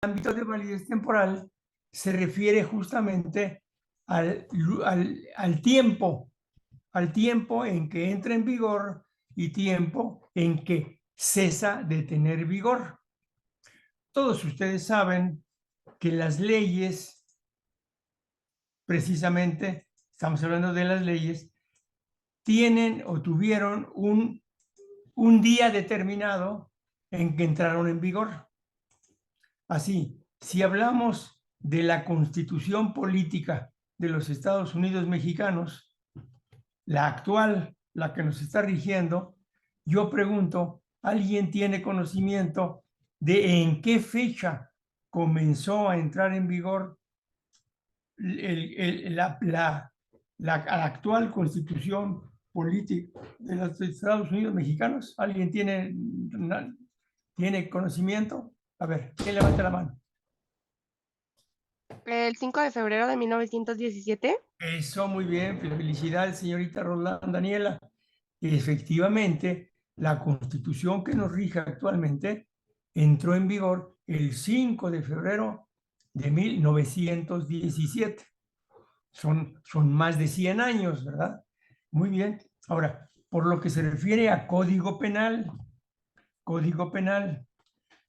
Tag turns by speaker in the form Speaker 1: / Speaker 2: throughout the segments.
Speaker 1: ámbito de validez temporal se refiere justamente al tiempo en que entra en vigor y tiempo en que cesa de tener vigor. Todos ustedes saben que las leyes, precisamente, estamos hablando de las leyes, tienen o tuvieron un día determinado en que entraron en vigor. Así, si hablamos de la Constitución Política de los Estados Unidos Mexicanos, la actual, la que nos está rigiendo, yo pregunto, ¿alguien tiene conocimiento de en qué fecha comenzó a entrar en vigor la actual Constitución Política de los Estados Unidos Mexicanos? ¿Alguien tiene conocimiento? A ver, ¿quién levanta la mano?
Speaker 2: El 5 de febrero de 1917.
Speaker 1: Eso, muy bien. Felicidades, señorita Roland Daniela. Efectivamente, la Constitución que nos rige actualmente entró en vigor el 5 de febrero de 1917. Son más de 100 años, ¿verdad? Muy bien. Ahora, por lo que se refiere a Código Penal,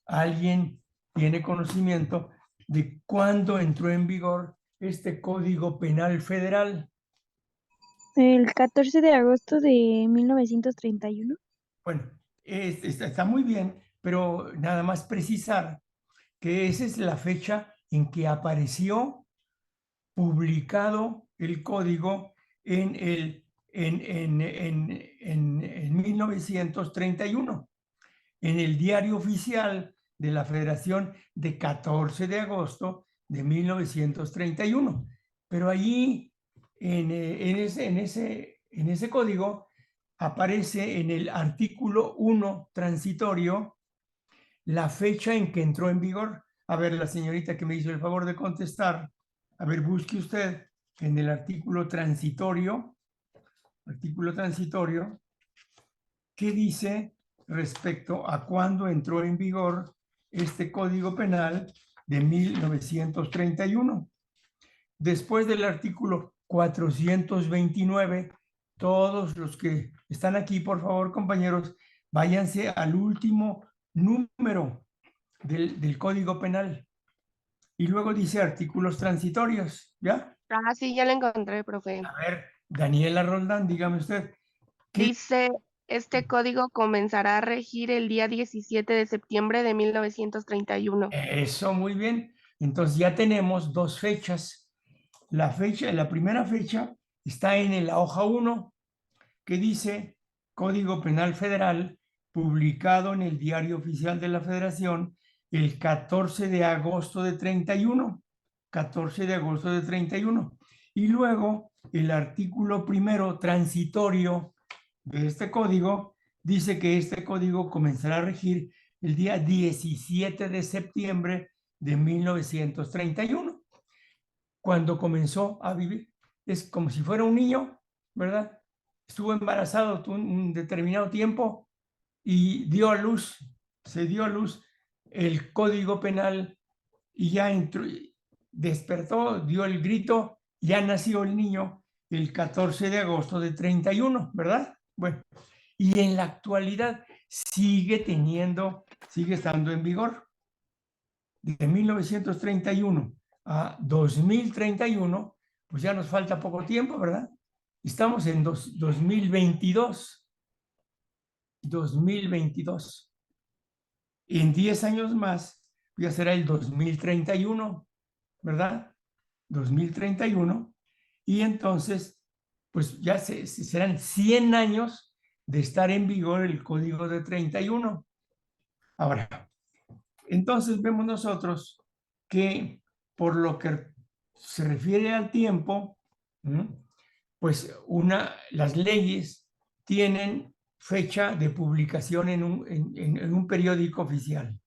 Speaker 1: ¿alguien tiene conocimiento de cuándo entró en vigor este Código Penal Federal?
Speaker 3: El 14 de agosto de 1931.
Speaker 1: Bueno, está muy bien, pero nada más precisar que esa es la fecha en que apareció publicado el código en 1931, en el Diario Oficial de la Federación de 14 de agosto de 1931. Pero allí, en ese código, aparece en el artículo 1 transitorio la fecha en que entró en vigor. A ver, la señorita que me hizo el favor de contestar, a ver, busque usted en el artículo transitorio, ¿qué dice respecto a cuándo entró en vigor este Código Penal de 1931? Después del artículo 429, todos los que están aquí, por favor, compañeros, váyanse al último número del Código Penal. Y luego dice artículos transitorios, ¿ya?
Speaker 2: Ah, sí, ya la encontré, profe.
Speaker 1: A ver, Daniela Roldán, dígame usted, ¿qué?
Speaker 2: Dice, este código comenzará a regir el día 17 de septiembre de 1931.
Speaker 1: Eso, muy bien. Entonces ya tenemos dos fechas. La primera fecha está en la hoja 1, que dice Código Penal Federal, publicado en el Diario Oficial de la Federación el 14 de agosto de 31. 14 de agosto de 31. Y luego el artículo primero transitorio de este código dice que este código comenzará a regir el día 17 de septiembre de 1931, cuando comenzó a vivir. Es como si fuera un niño, ¿verdad? Estuvo embarazado un determinado tiempo y dio a luz, se dio a luz el Código Penal y ya entró, despertó, dio el grito, ya nació el niño el 14 de agosto de 31, ¿verdad? Bueno, y en la actualidad sigue estando en vigor. De 1931 a 2031, pues ya nos falta poco tiempo, ¿verdad? Estamos en 2022. 2022. En 10 años más, ya será el 2031, ¿verdad? 2031. Y entonces, pues ya serán 100 años de estar en vigor el Código de 31. Ahora, entonces vemos nosotros que por lo que se refiere al tiempo, pues las leyes tienen fecha de publicación en un periódico oficial.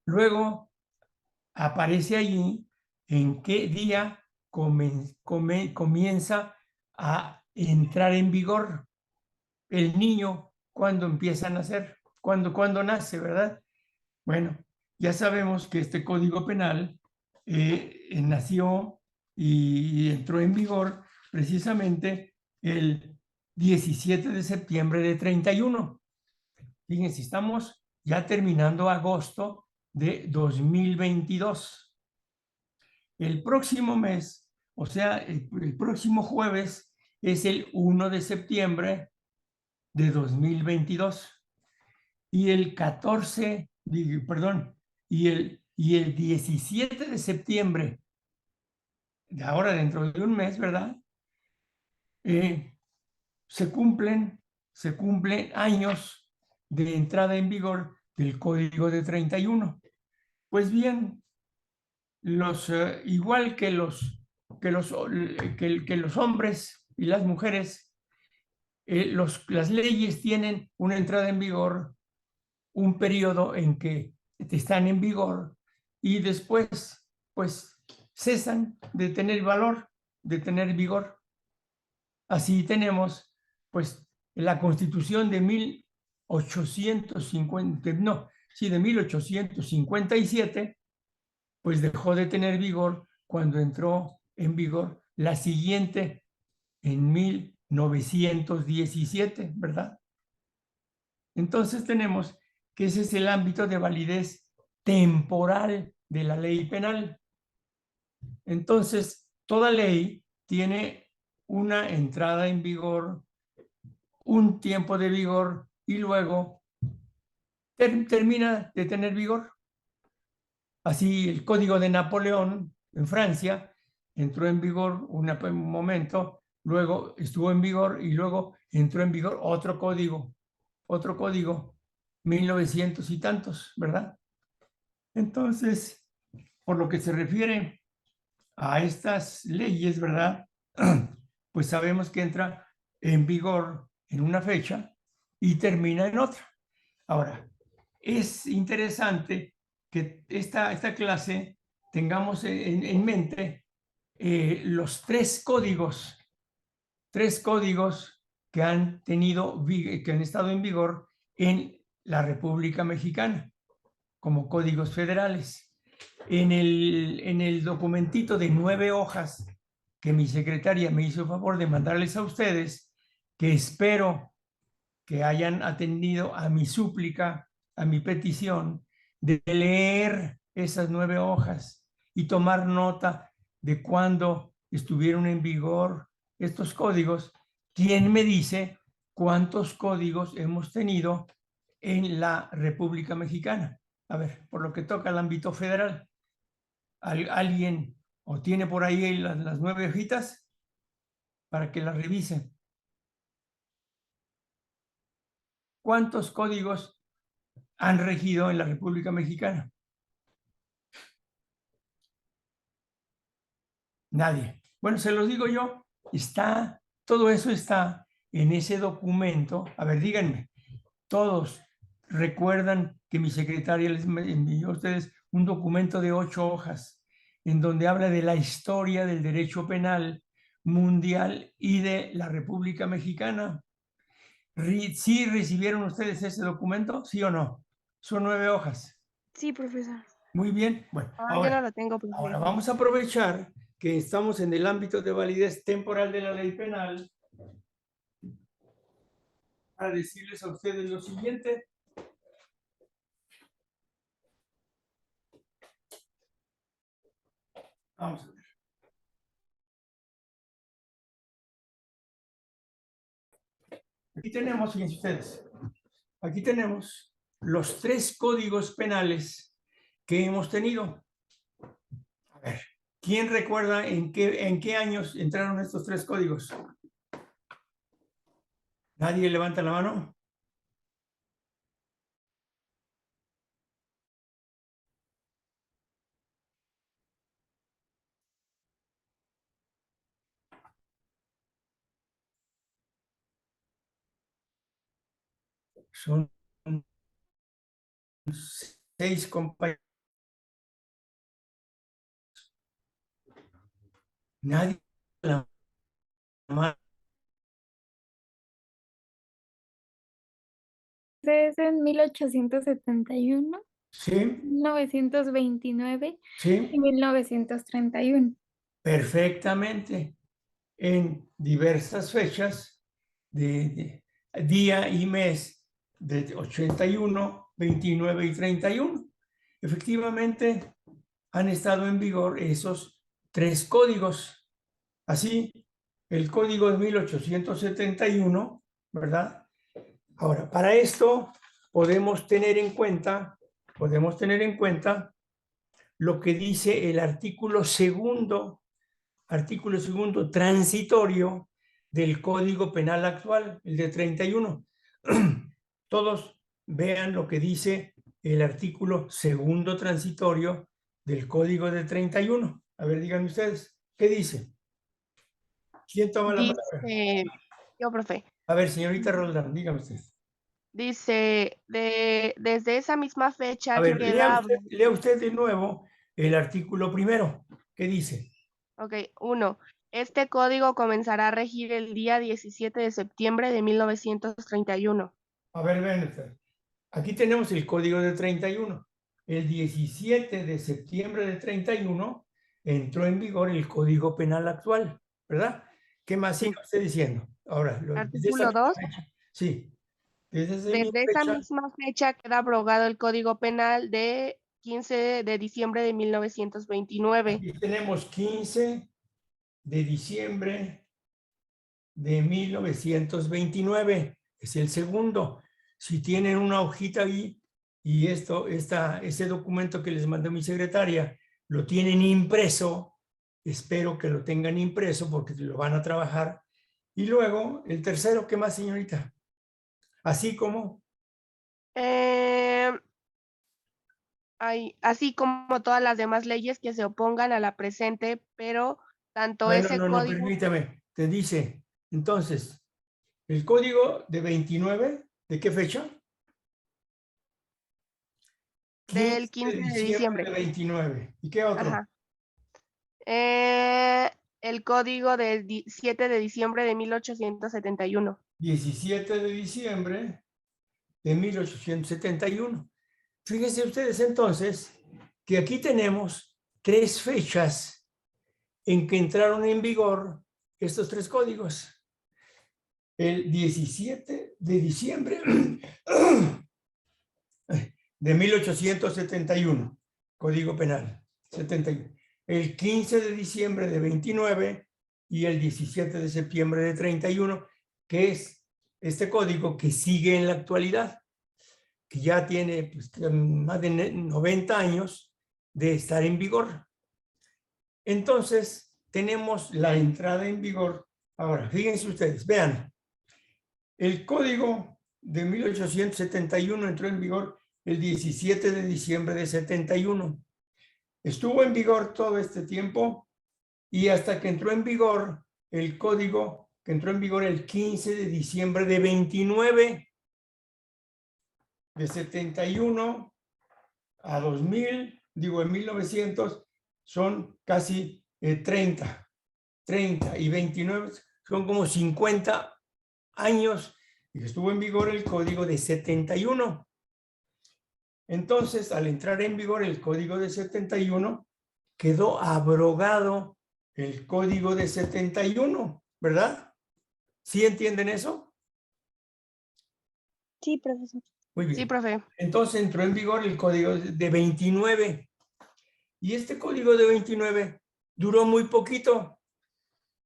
Speaker 1: Luego aparece allí en qué día comienza a entrar en vigor el niño, cuando empieza a nacer, cuando nace, ¿verdad? Bueno, ya sabemos que este Código Penal nació y entró en vigor precisamente el 17 de septiembre de 31. Fíjense, estamos ya terminando agosto de 2022. El próximo mes, o sea, el próximo jueves es el 1 de septiembre de 2022. Y el 14, perdón, y el 17 de septiembre, de ahora dentro de un mes, ¿verdad? Eh, se cumplen, se cumplen años de entrada en vigor del Código de 31. Pues bien, igual que los hombres y las mujeres, las leyes tienen una entrada en vigor, un periodo en que están en vigor y después, pues, cesan de tener valor, de tener vigor. Así tenemos, pues, la Constitución de 1850, no, sí, de 1857, pues dejó de tener vigor cuando entró en vigor la siguiente en 1917, ¿verdad? Entonces tenemos que ese es el ámbito de validez temporal de la ley penal. Entonces, toda ley tiene una entrada en vigor, un tiempo de vigor y luego termina de tener vigor. Así el Código de Napoleón en Francia entró en vigor un momento, luego estuvo en vigor y luego entró en vigor otro código, 1900 y tantos, ¿verdad? Entonces, por lo que se refiere a estas leyes, ¿verdad? Pues sabemos que entra en vigor en una fecha y termina en otra. Ahora, es interesante que esta clase tengamos en mente los tres códigos que han estado en vigor en la República Mexicana como códigos federales. En el documentito de 9 hojas que mi secretaria me hizo el favor de mandarles a ustedes, que espero que hayan atendido a mi súplica, a mi petición, de leer esas 9 hojas y tomar nota de cuándo estuvieron en vigor estos códigos. ¿Quién me dice cuántos códigos hemos tenido en la República Mexicana? A ver, por lo que toca al ámbito federal, ¿alguien o tiene por ahí las 9 hojitas para que las revisen? ¿Cuántos códigos han regido en la República Mexicana? Nadie. Bueno, se los digo yo, todo eso está en ese documento. A ver, díganme, todos recuerdan que mi secretaria les envió a ustedes un documento de 8 hojas en donde habla de la historia del derecho penal mundial y de la República Mexicana. ¿Sí recibieron ustedes ese documento? ¿Sí o no? Son 9 hojas.
Speaker 3: Sí, profesor.
Speaker 1: Muy bien. Bueno,
Speaker 2: Yo no lo tengo, profe.
Speaker 1: ahora vamos a aprovechar que estamos en el ámbito de validez temporal de la ley penal para decirles a ustedes lo siguiente. Vamos a ver. Aquí tenemos, fíjense ustedes, aquí tenemos los 3 códigos penales que hemos tenido. A ver, ¿quién recuerda en qué años entraron estos 3 códigos? ¿Nadie levanta la mano? Son 6 compañeros. Nadie levanta la mano.
Speaker 4: Es en 1871.
Speaker 1: Sí,
Speaker 4: 1929
Speaker 1: sí,
Speaker 4: y 1931.
Speaker 1: perfectamente. En diversas fechas de día y mes de 81, 29 y 31. Efectivamente, han estado en vigor esos tres códigos. Así, el código de 1871, ¿verdad? Ahora, para esto podemos tener en cuenta lo que dice el artículo segundo transitorio del Código Penal actual, el de 31. Todos vean lo que dice el artículo segundo transitorio del Código de 31. A ver, díganme ustedes, ¿qué dice? ¿Quién toma la palabra?
Speaker 2: Dice, yo, profe,
Speaker 1: A ver, señorita Roldán, dígame usted.
Speaker 2: dice, desde esa misma fecha
Speaker 1: A ver,
Speaker 2: queda,
Speaker 1: lea usted de nuevo el artículo primero. ¿Qué dice?
Speaker 2: ok, 1. Este código comenzará a regir el día 17 de septiembre de 1931.
Speaker 1: A ver, vean ustedes. Aquí tenemos el código de 31. El 17 de septiembre de 31 entró en vigor el Código Penal actual, ¿verdad? ¿Qué más
Speaker 2: Sí.
Speaker 1: sigue usted diciendo? Ahora, desde esa
Speaker 2: Artículo 2.
Speaker 1: fecha, sí, desde esa
Speaker 2: Desde esa
Speaker 1: fecha,
Speaker 2: misma fecha queda abrogado el Código Penal de 15 de diciembre de 1929.
Speaker 1: aquí tenemos 15 de diciembre de 1929, es el segundo. Si tienen una hojita ahí y ese documento que les mandó mi secretaria, lo tienen impreso, espero que lo tengan impreso porque lo van a trabajar. Y luego, el tercero, ¿qué más, señorita? Así como,
Speaker 2: Así como todas las demás leyes que se opongan a la presente, pero tanto
Speaker 1: bueno,
Speaker 2: ese
Speaker 1: no,
Speaker 2: código
Speaker 1: permítame, te dice, entonces, el código de 29, ¿de qué fecha?
Speaker 2: del
Speaker 1: 15 de
Speaker 2: 15 de
Speaker 1: diciembre
Speaker 2: diciembre.
Speaker 1: de 29. ¿Y qué otro?
Speaker 2: Ajá. El código del 7 de diciembre de 1871.
Speaker 1: 17 de diciembre de 1871. Fíjense ustedes entonces que aquí tenemos tres fechas en que entraron en vigor estos tres códigos. El 17 de diciembre de 1871, Código Penal, 71. El 15 de diciembre de 29 y el 17 de septiembre de 31, que es este código que sigue en la actualidad, que ya tiene pues, más de 90 años de estar en vigor. Entonces, tenemos la entrada en vigor. Ahora, fíjense ustedes, vean, el código de 1871 entró en vigor el 17 de diciembre de 71. Estuvo en vigor todo este tiempo y hasta que entró en vigor el código que entró en vigor el 15 de diciembre de 29, de 71 a 2000, digo en 1900, son casi 30 y 29, son como 50 años y estuvo en vigor el código de 71. Entonces, al entrar en vigor el código de 71, quedó abrogado el código de 71, ¿verdad? ¿Sí entienden eso?
Speaker 3: Sí, profesor.
Speaker 1: Muy bien.
Speaker 2: Sí, profe.
Speaker 1: Entonces entró en vigor el código de 29. Y este código de 29 duró muy poquito.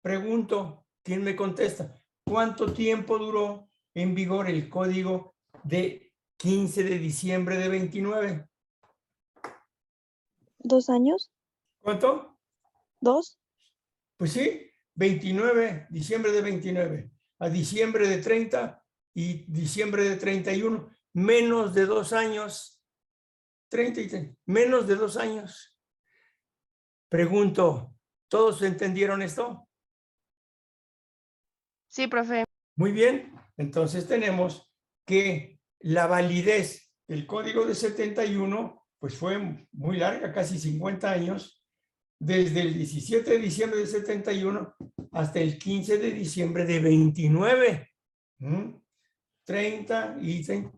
Speaker 1: Pregunto, ¿quién me contesta? ¿Cuánto tiempo duró en vigor el código de 15 de diciembre de 29?
Speaker 3: ¿2 años?
Speaker 1: ¿Cuánto?
Speaker 3: ¿2?
Speaker 1: Pues sí, 29, diciembre de 29, a diciembre de 30 y diciembre de 31, menos de 2 años, 30 y 30, menos de 2 años. Pregunto, ¿todos entendieron esto?
Speaker 2: Sí, profe.
Speaker 1: Muy bien, entonces tenemos que la validez del código de 71 pues fue muy larga, casi 50 años, desde el 17 de diciembre de 71 hasta el 15 de diciembre de 29. 30 y 30,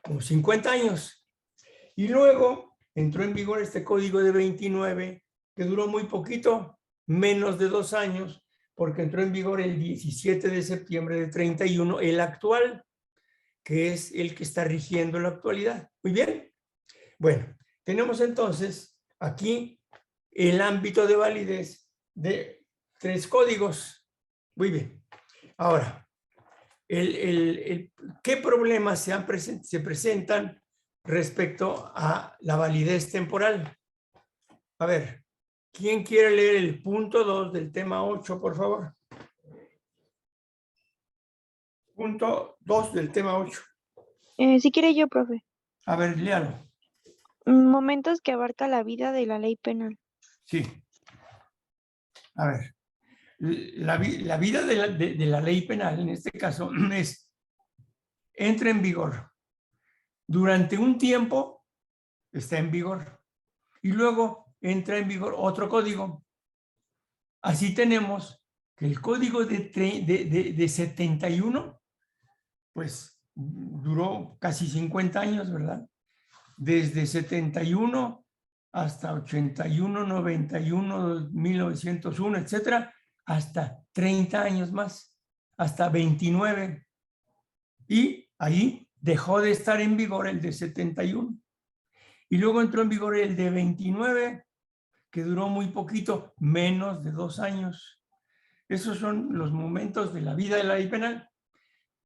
Speaker 1: como 50 años. Y luego entró en vigor este código de 29, que duró muy poquito, menos de 2 años, porque entró en vigor el 17 de septiembre de 31, el actual, que es el que está rigiendo la actualidad. Muy bien. Bueno, tenemos entonces aquí el ámbito de validez de 3 códigos. Muy bien. Ahora, ¿qué problemas se presentan respecto a la validez temporal? A ver, ¿quién quiere leer el punto 2 del tema 8, por favor? Punto 2 del tema 8.
Speaker 3: Si quiere yo, profe.
Speaker 1: A ver, léalo.
Speaker 3: Momentos que abarca la vida de la ley penal.
Speaker 1: Sí. A ver, la vida de la ley penal, en este caso, entra en vigor. Durante un tiempo está en vigor. Y luego entra en vigor otro código. Así tenemos que el código de 71, pues duró casi 50 años, ¿verdad? Desde 71 hasta 81, 91, 1901, etcétera, hasta 30 años más, hasta 29. Y ahí dejó de estar en vigor el de 71. Y luego entró en vigor el de 29, que duró muy poquito, menos de 2 años. Esos son los momentos de la vida de la ley penal: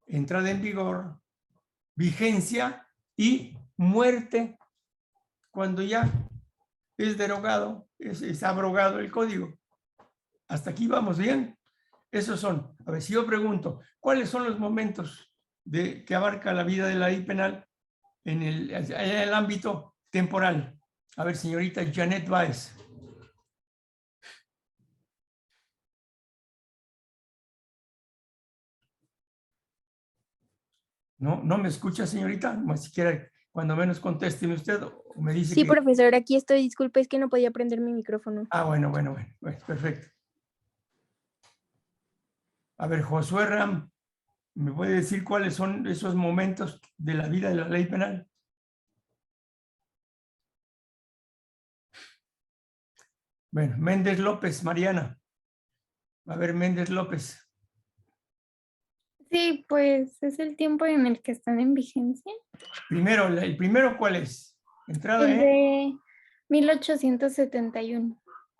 Speaker 1: entrada en vigor, vigencia y muerte, cuando ya es derogado, es abrogado el código. Hasta aquí vamos bien. Esos son. A ver, si yo pregunto, ¿cuáles son los momentos que abarca la vida de la ley penal en el ámbito temporal? A ver, señorita Janet Báez. No me escucha, señorita. Más siquiera, cuando menos contésteme usted o me dice
Speaker 5: Sí,
Speaker 1: que...
Speaker 5: profesor, aquí estoy. Disculpe, es que no podía prender mi micrófono.
Speaker 1: Bueno, perfecto. A ver, Josué Ram, ¿me puede decir cuáles son esos momentos de la vida de la ley penal? Bueno, Méndez López, Mariana. A ver, Méndez López.
Speaker 4: Sí, pues es el tiempo en el que están en vigencia.
Speaker 1: Primero, ¿el primero cuál es? Entrada,
Speaker 4: El de 1871.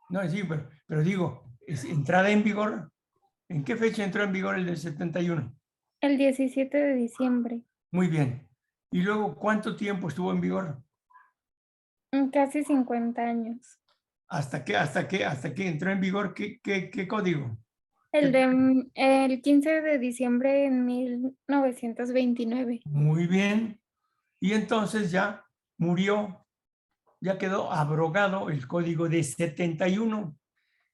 Speaker 1: No, sí, pero digo, ¿es entrada en vigor? ¿En qué fecha entró en vigor el del 71?
Speaker 4: El 17 de diciembre.
Speaker 1: Muy bien. ¿Y luego cuánto tiempo estuvo en vigor?
Speaker 4: Casi 50 años.
Speaker 1: ¿Hasta que entró en vigor qué código?
Speaker 4: El 15 de diciembre de 1929.
Speaker 1: Muy bien. Y entonces ya murió, ya quedó abrogado el código de 71.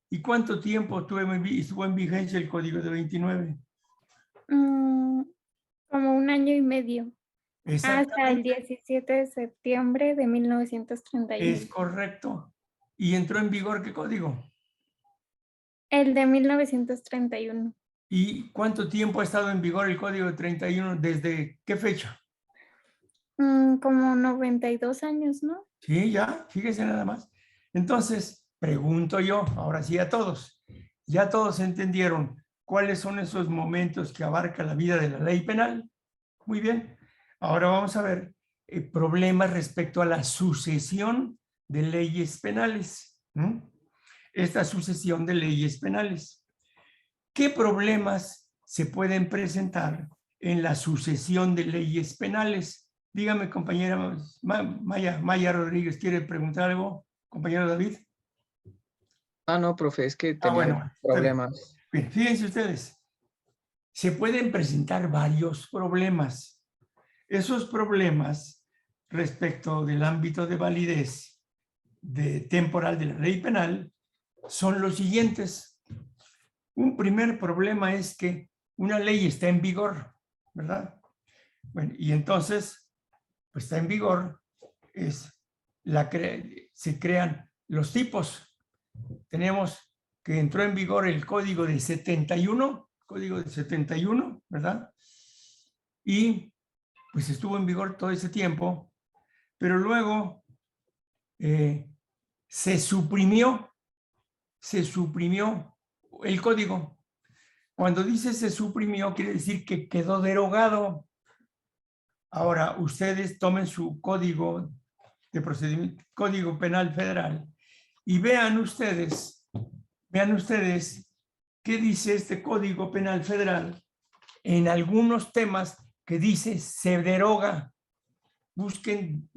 Speaker 1: ¿Y cuánto tiempo estuvo en vigencia el código de 29?
Speaker 4: Como 1 año y medio. Hasta el
Speaker 1: Exactamente.
Speaker 4: 17 de septiembre de 1931.
Speaker 1: Es correcto. ¿Y entró en vigor qué código?
Speaker 4: El de 1931.
Speaker 1: ¿Y cuánto tiempo ha estado en vigor el código de 31? ¿Desde qué fecha?
Speaker 4: Como 92 años, ¿no?
Speaker 1: Sí, ya, fíjese nada más. Entonces, pregunto yo, ahora sí a todos. ¿Ya todos entendieron cuáles son esos momentos que abarca la vida de la ley penal? Muy bien. Ahora vamos a ver problemas respecto a la sucesión de leyes penales. Esta sucesión de leyes penales. ¿Qué problemas se pueden presentar en la sucesión de leyes penales? Dígame, compañera Maya Rodríguez, ¿quiere preguntar algo? Compañero David.
Speaker 6: No, profe, es que tenía
Speaker 1: Bueno,
Speaker 6: problemas.
Speaker 1: bien, fíjense ustedes, se pueden presentar varios problemas. Esos problemas respecto del ámbito de validez temporal de la ley penal son los siguientes. Un primer problema es que una ley está en vigor, ¿verdad? Bueno, y entonces, pues está en vigor, se crean los tipos. Tenemos que entró en vigor el código de 71, ¿verdad? Y pues estuvo en vigor todo ese tiempo, pero luego se suprimió el código. Cuando dice se suprimió, quiere decir que quedó derogado. Ahora, ustedes tomen su código de procedimiento, Código Penal Federal, y vean ustedes qué dice este Código Penal Federal en algunos temas que dice se deroga. Busquen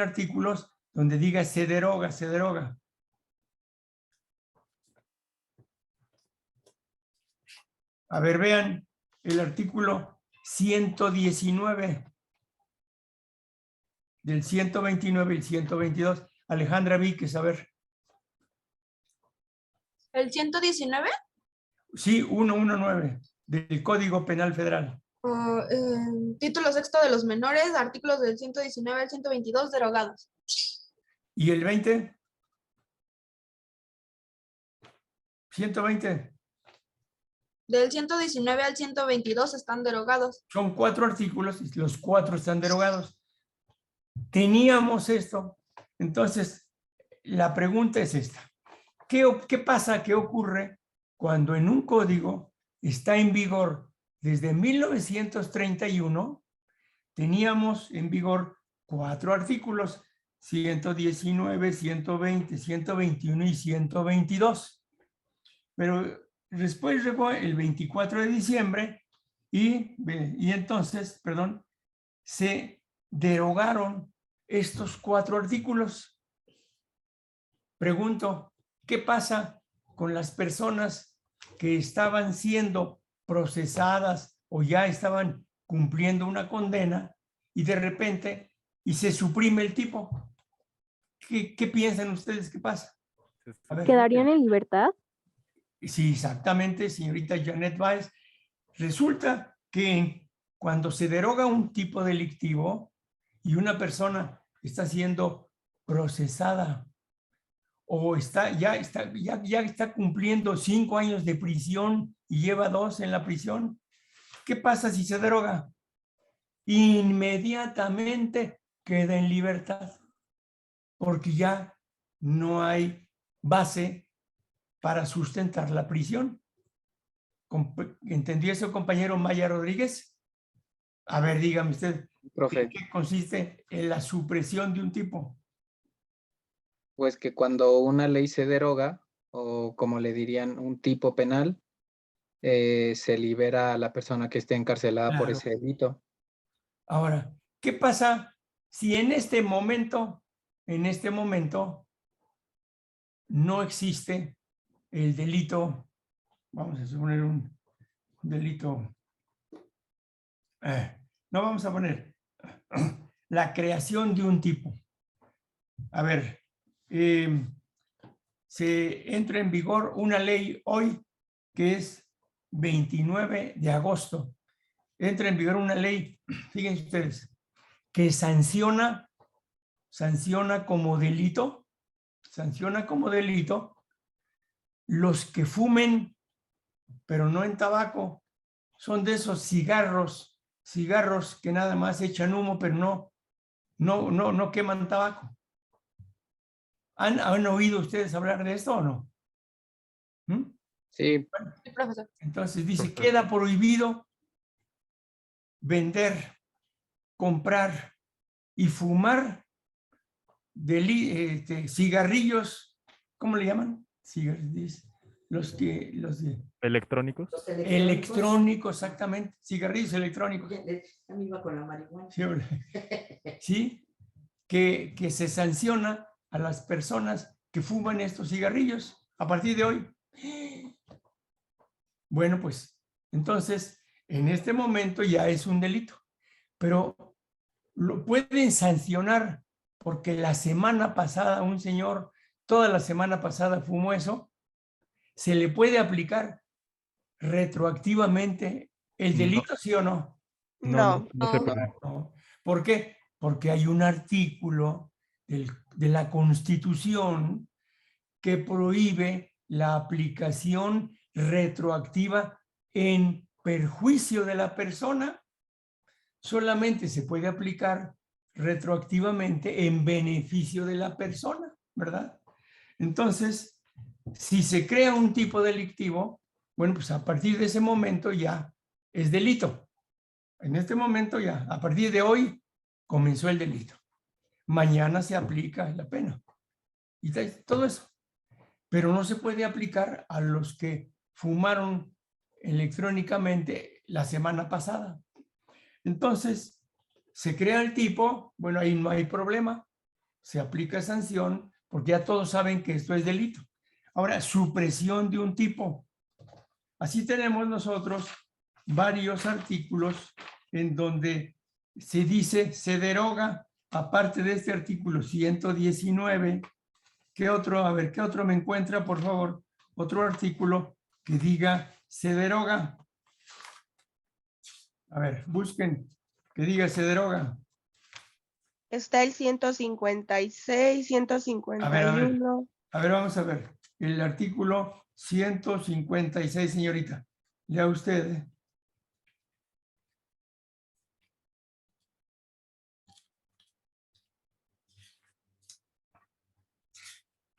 Speaker 1: artículos donde diga se deroga, se deroga. A ver, vean el artículo 119 del 129 y el 122. Alejandra Víquez, a ver.
Speaker 7: ¿El 119?
Speaker 1: Sí, 119 del Código Penal Federal.
Speaker 7: Título sexto de los menores, artículos del 119 al 122 derogados.
Speaker 1: ¿Y el 20? 120.
Speaker 7: Del 119 al 122 están derogados.
Speaker 1: Son 4 artículos y los 4 están derogados. Teníamos esto. Entonces, la pregunta es esta. ¿Qué pasa, qué ocurre cuando en un código está en vigor desde 1931? Teníamos en vigor 4 artículos, 119, 120, 121 y 122. Pero después llegó el 24 de diciembre y entonces, perdón, se derogaron estos 4 artículos. Pregunto, ¿qué pasa con las personas que estaban siendo procesadas o ya estaban cumpliendo una condena y de repente se suprime el tipo? ¿Qué piensan ustedes que pasa? A ver,
Speaker 5: ¿Quedarían en libertad?
Speaker 1: sí, exactamente, señorita Janet Báez. Resulta que cuando se deroga un tipo delictivo y una persona está siendo procesada o ya está cumpliendo 5 años de prisión y lleva 2 en la prisión, ¿qué pasa si se deroga? Inmediatamente queda en libertad, porque ya no hay base para sustentar la prisión. ¿Entendió eso, compañero Maya Rodríguez? A ver, dígame usted,
Speaker 6: Profe,
Speaker 1: ¿en qué consiste en la supresión de un tipo?
Speaker 6: pues que cuando una ley se deroga, o como le dirían, un tipo penal, se libera a la persona que esté encarcelada por
Speaker 1: Claro.
Speaker 6: ese delito.
Speaker 1: Ahora, ¿qué pasa si en este momento no existe el delito? Vamos a suponer un delito. No vamos a poner la creación de un tipo. A ver, se entra en vigor una ley hoy que es 29 de agosto. Entra en vigor una ley, fíjense ustedes, que sanciona como delito, los que fumen, pero no en tabaco. Son de esos cigarros que nada más echan humo, pero no queman tabaco. ¿Han oído ustedes hablar de esto o no? ¿Mm?
Speaker 6: Sí,
Speaker 7: Sí, profesor.
Speaker 1: Entonces dice, queda prohibido vender, comprar y fumar cigarrillos, ¿cómo le llaman? Cigarrillos, los de
Speaker 8: ¿Electrónicos?
Speaker 1: electrónicos, exactamente, cigarrillos electrónicos.
Speaker 9: La misma con la marihuana.
Speaker 1: Sí, ¿sí? Que se sanciona a las personas que fuman estos cigarrillos a partir de hoy. Bueno, pues entonces en este momento ya es un delito, pero lo pueden sancionar porque la semana pasada un señor, toda la semana pasada fumó eso. ¿Se le puede aplicar retroactivamente el delito, sí o no?
Speaker 2: No.
Speaker 8: No se puede.
Speaker 1: No. ¿Por qué? Porque hay un artículo de la Constitución que prohíbe la aplicación retroactiva en perjuicio de la persona. Solamente se puede aplicar retroactivamente en beneficio de la persona, ¿verdad? Entonces, si se crea un tipo delictivo, bueno, pues a partir de ese momento ya es delito. En este momento ya, a partir de hoy, comenzó el delito. Mañana se aplica la pena. Y todo eso. Pero no se puede aplicar a los que fumaron electrónicamente la semana pasada. Entonces, se crea el tipo, bueno, ahí no hay problema, se aplica sanción, porque ya todos saben que esto es delito. Ahora, supresión de un tipo. Así tenemos nosotros varios artículos en donde se dice, se deroga, aparte de este artículo 119, ¿qué otro? A ver, ¿qué otro me encuentra, por favor? Otro artículo que diga, se deroga. A ver, busquen, que diga, se deroga.
Speaker 2: Está el 156, 151.
Speaker 1: A ver, vamos a ver. El artículo 156, señorita. Lea usted.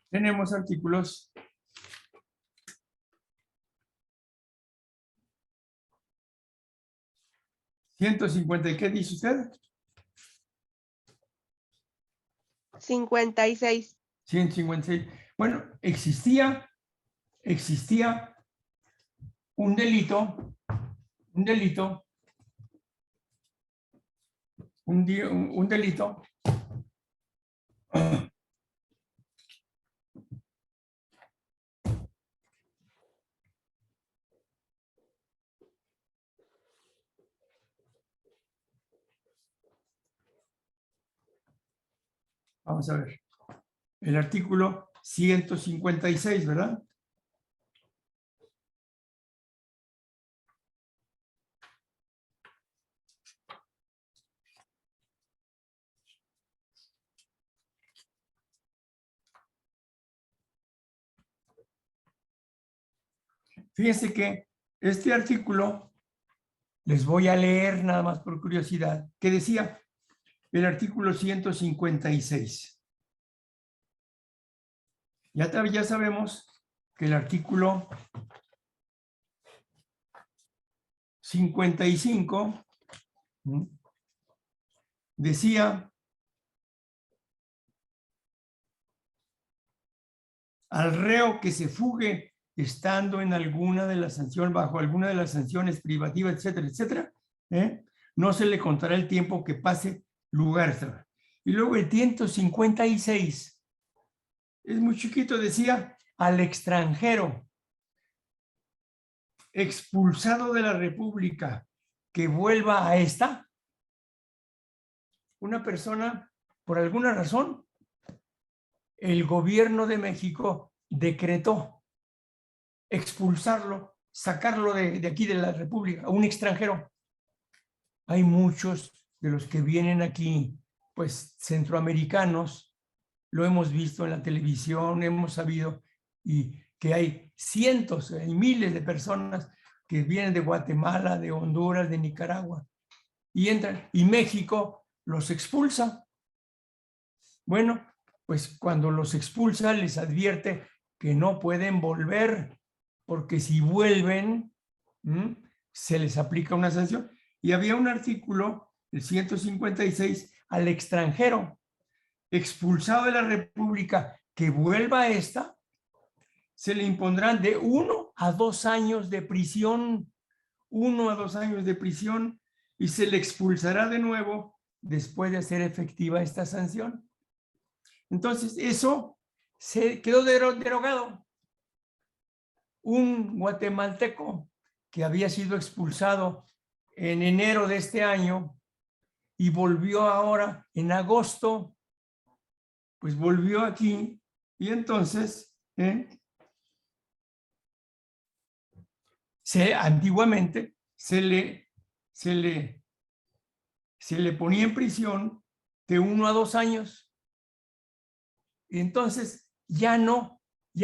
Speaker 1: Tenemos artículos. ¿150 qué dice usted?
Speaker 2: 56.
Speaker 1: 156. Bueno, existía un delito, un delito. Vamos a ver. El artículo 156, ¿verdad? Fíjense que este artículo, les voy a leer nada más por curiosidad, que decía el artículo 156. Ya sabemos que el artículo 55 decía al reo que se fugue estando en alguna de las sanciones, bajo alguna de las sanciones privativas, etcétera, etcétera, no se le contará el tiempo que pase lugar. Y luego el 156 es muy chiquito, decía al extranjero expulsado de la República que vuelva a esta. Una persona, por alguna razón, el gobierno de México decretó expulsarlo, sacarlo de aquí de la República, a un extranjero. Hay muchos de los que vienen aquí, pues centroamericanos, lo hemos visto en la televisión, hemos sabido, y que hay cientos, hay miles de personas que vienen de Guatemala, de Honduras, de Nicaragua, y entran, y México los expulsa. Bueno, pues cuando los expulsa les advierte que no pueden volver, porque si vuelven, se les aplica una sanción. Y había un artículo, el 156, al extranjero expulsado de la República que vuelva a esta, se le impondrán de 1 a 2 años de prisión, 1 a 2 años de prisión, y se le expulsará de nuevo después de hacer efectiva esta sanción. Entonces, eso se quedó derogado. Un guatemalteco que había sido expulsado en enero de este año y volvió ahora en agosto, pues volvió aquí, y entonces antiguamente se le ponía en prisión de 1 a 2 años, y entonces ya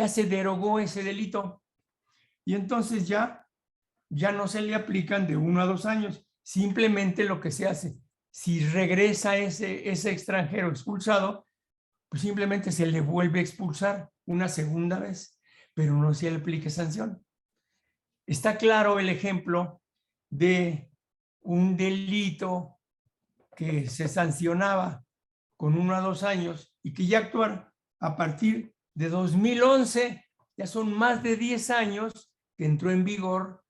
Speaker 1: se derogó ese delito, y entonces ya no se le aplican de 1 a 2 años, simplemente lo que se hace, Si regresa ese extranjero expulsado, pues simplemente se le vuelve a expulsar una segunda vez, pero no se le aplique sanción. Está claro el ejemplo de un delito que se sancionaba con 1 a 2 años y que ya actuar a partir de 2011, ya son más de 10 años que entró en vigor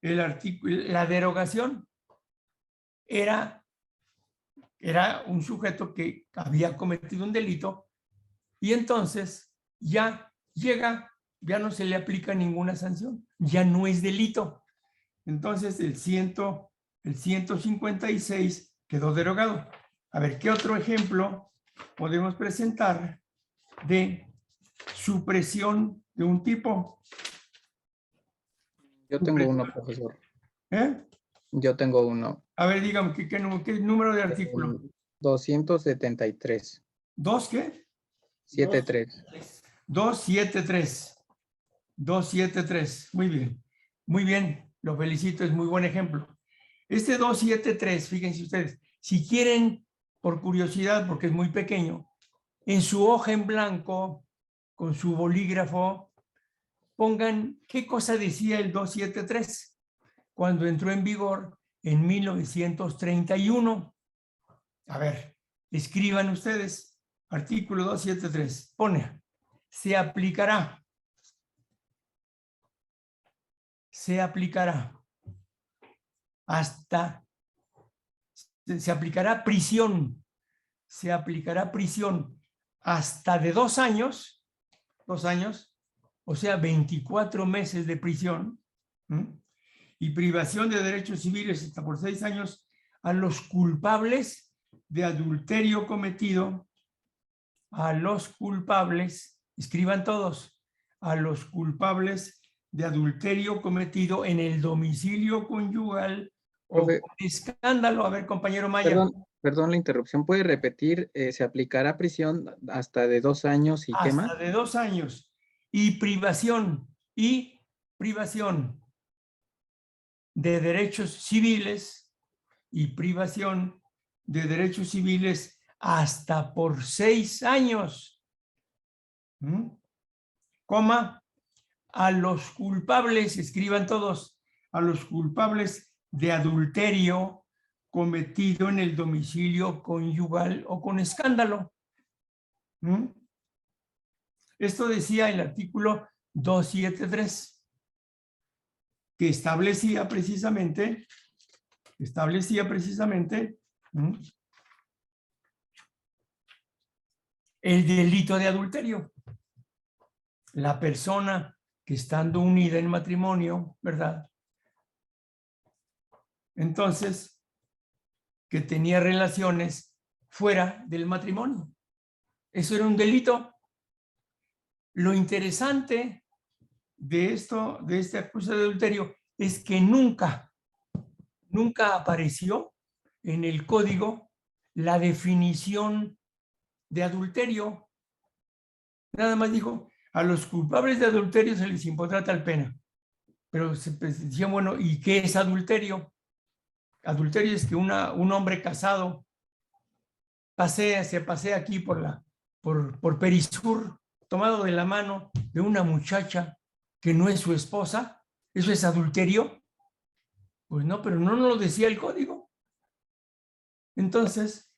Speaker 1: el artículo, la derogación. Era un sujeto que había cometido un delito y entonces ya llega, ya no se le aplica ninguna sanción, ya no es delito. Entonces el 156 quedó derogado. A ver, ¿qué otro ejemplo podemos presentar de supresión de un tipo?
Speaker 6: Yo tengo uno, profesor.
Speaker 1: ¿Eh?
Speaker 6: Yo tengo uno.
Speaker 1: A ver, dígame, ¿qué número de artículo?
Speaker 6: El 273.
Speaker 1: ¿2 qué?
Speaker 6: 73.
Speaker 1: 273. 273. Muy bien. Muy bien. Lo felicito. Es muy buen ejemplo. Este 273, fíjense ustedes, si quieren, por curiosidad, porque es muy pequeño, en su hoja en blanco, con su bolígrafo, pongan qué cosa decía el 273 cuando entró en vigor en 1931. A ver, escriban ustedes, artículo 273, pone, se aplicará hasta, se aplicará prisión hasta de 2 años, o sea, 24 meses de prisión, y privación de derechos civiles hasta por 6 años a los culpables de adulterio cometido, escriban todos, a los culpables de adulterio cometido en el domicilio conyugal o con escándalo. A ver, compañero Maya.
Speaker 6: Perdón la interrupción. ¿Puede repetir? Se aplicará prisión hasta de 2 años y ¿qué más?
Speaker 1: Hasta de 2 años. Y privación de derechos civiles hasta por 6 años. Coma, a los culpables, escriban todos, a los culpables de adulterio cometido en el domicilio conyugal o con escándalo. Esto decía el artículo 273, que establecía precisamente el delito de adulterio. La persona que estando unida en matrimonio, ¿verdad? Entonces, que tenía relaciones fuera del matrimonio. Eso era un delito. Lo interesante de este acuso de adulterio es que nunca apareció en el código la definición de adulterio. Nada más dijo, a los culpables de adulterio se les impondrá tal pena. Pero se decía, bueno, ¿y qué es adulterio? Adulterio es que un hombre casado se pasea aquí por Perisur, tomado de la mano de una muchacha que no es su esposa. ¿Eso es adulterio? Pues no, pero no nos lo decía el código. Entonces,